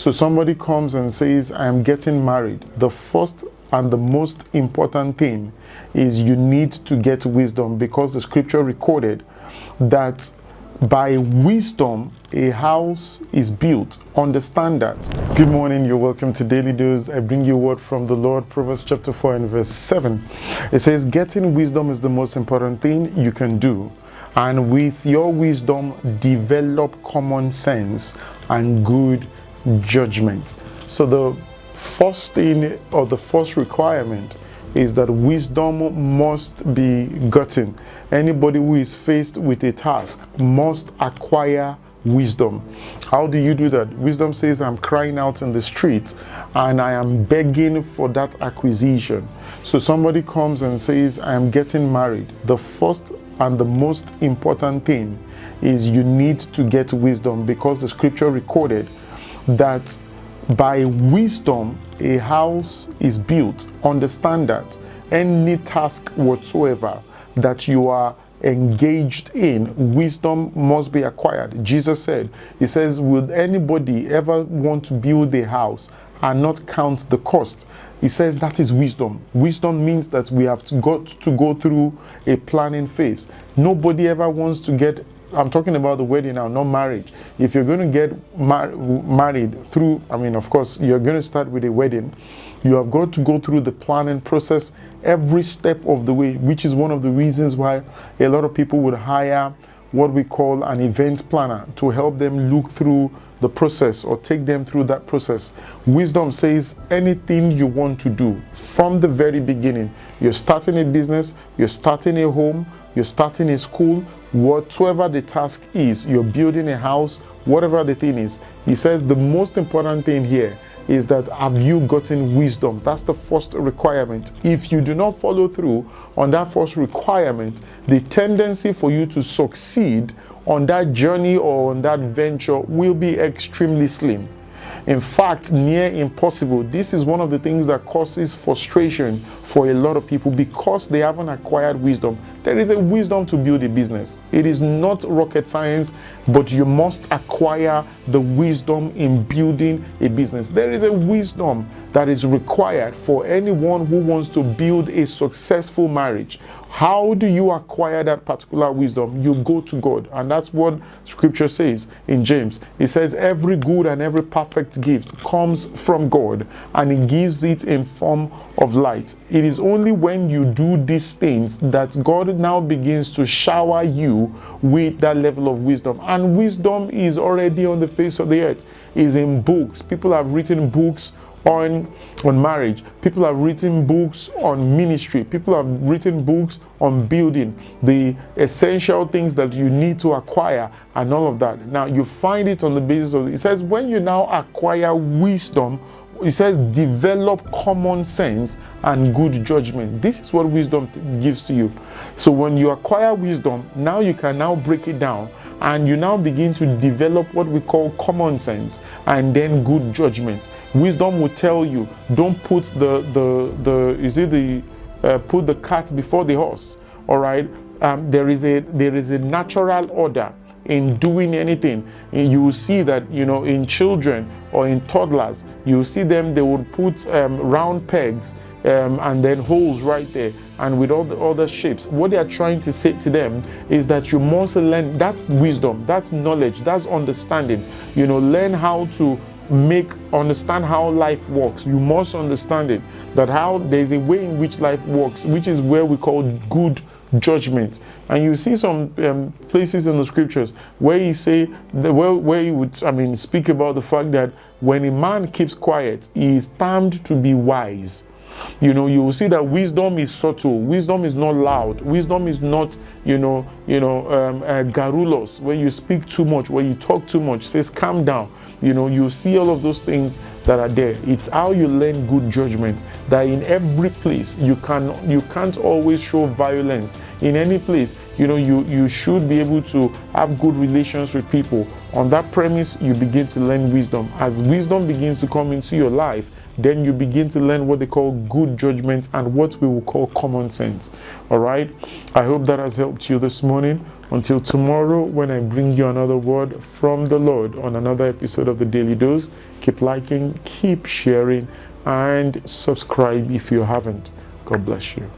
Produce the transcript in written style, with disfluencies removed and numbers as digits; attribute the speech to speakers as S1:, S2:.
S1: So somebody comes and says, I am getting married. The first and the most important thing is you need to get wisdom, because the scripture recorded that by wisdom a house is built. Understand that. Good morning, you're welcome to Daily Dose. I bring you a word from the Lord. Proverbs chapter 4 and verse 7. It says, getting wisdom is the most important thing you can do. And with your wisdom, develop common sense and good judgment. So the first thing, or the first requirement, is that wisdom must be gotten. Anybody who is faced with a task must acquire wisdom. How do you do that? Wisdom says, I'm crying out in the streets and I am begging for that acquisition. So somebody comes and says, I am getting married. The first and the most important thing is you need to get wisdom, because the scripture recorded that by wisdom a house is built. Understand that. Any task whatsoever that you are engaged in, wisdom must be acquired. Jesus said, he says, would anybody ever want to build a house and not count the cost? He says that is wisdom. Wisdom means that we have got to go through a planning phase. Nobody ever wants to get, I'm talking about the wedding now, not marriage. If you're going to get married through, of course, you're going to start with a wedding. You have got to go through the planning process every step of the way, which is one of the reasons why a lot of people would hire what we call an event planner to help them look through the process or take them through that process. Wisdom says anything you want to do from the very beginning, you're starting a business, you're starting a home, you're starting a school, whatever the task is, you're building a house, whatever the thing is, he says the most important thing here is that have you gotten wisdom? That's the first requirement. If you do not follow through on that first requirement, the tendency for you to succeed on that journey or on that venture will be extremely slim. In fact, near impossible. This is one of the things that causes frustration for a lot of people, because they haven't acquired wisdom. There is a wisdom to build a business. It is not rocket science, but you must acquire the wisdom in building a business. There is a wisdom that is required for anyone who wants to build a successful marriage. How do you acquire that particular wisdom? You go to God. And that's what scripture says in James. It says every good and every perfect gift comes from God, and he gives it in form of light. It is only when you do these things that God now begins to shower you with that level of wisdom. And wisdom is already on the face of the earth. It's in books. People have written books on marriage. People have written books on ministry. People have written books on building, the essential things that you need to acquire and all of that. Now you find it on the basis of, it says when you now acquire wisdom, it says develop common sense and good judgment. This is what wisdom gives to you. So when you acquire wisdom, now you can now break it down, and you now begin to develop what we call common sense and then good judgment. Wisdom will tell you, don't put put the cart before the horse. All right, there is a natural order in doing anything. You will see that, in children or in toddlers, you will see them, they would put round pegs and then holes right there, and with all the other shapes. What they are trying to say to them is that you must learn. That's wisdom, that's knowledge, that's understanding. Learn how to understand how life works. You must understand it, that how there's a way in which life works, which is where we call good judgment. And you see some places in the scriptures where he say where he would speak about the fact that when a man keeps quiet, he is termed to be wise. You will see that wisdom is subtle. Wisdom is not loud. Wisdom is not, garrulous. When you speak too much, when you talk too much, it says calm down. You see all of those things that are there. It's how you learn good judgment. That in every place you can't always show violence. In any place, you should be able to have good relations with people. On that premise, you begin to learn wisdom. As wisdom begins to come into your life, then you begin to learn what they call good judgment and what we will call common sense. All right. I hope that has helped you this morning. Until tomorrow, when I bring you another word from the Lord on another episode of the Daily Dose, keep liking, keep sharing, and subscribe if you haven't. God bless you.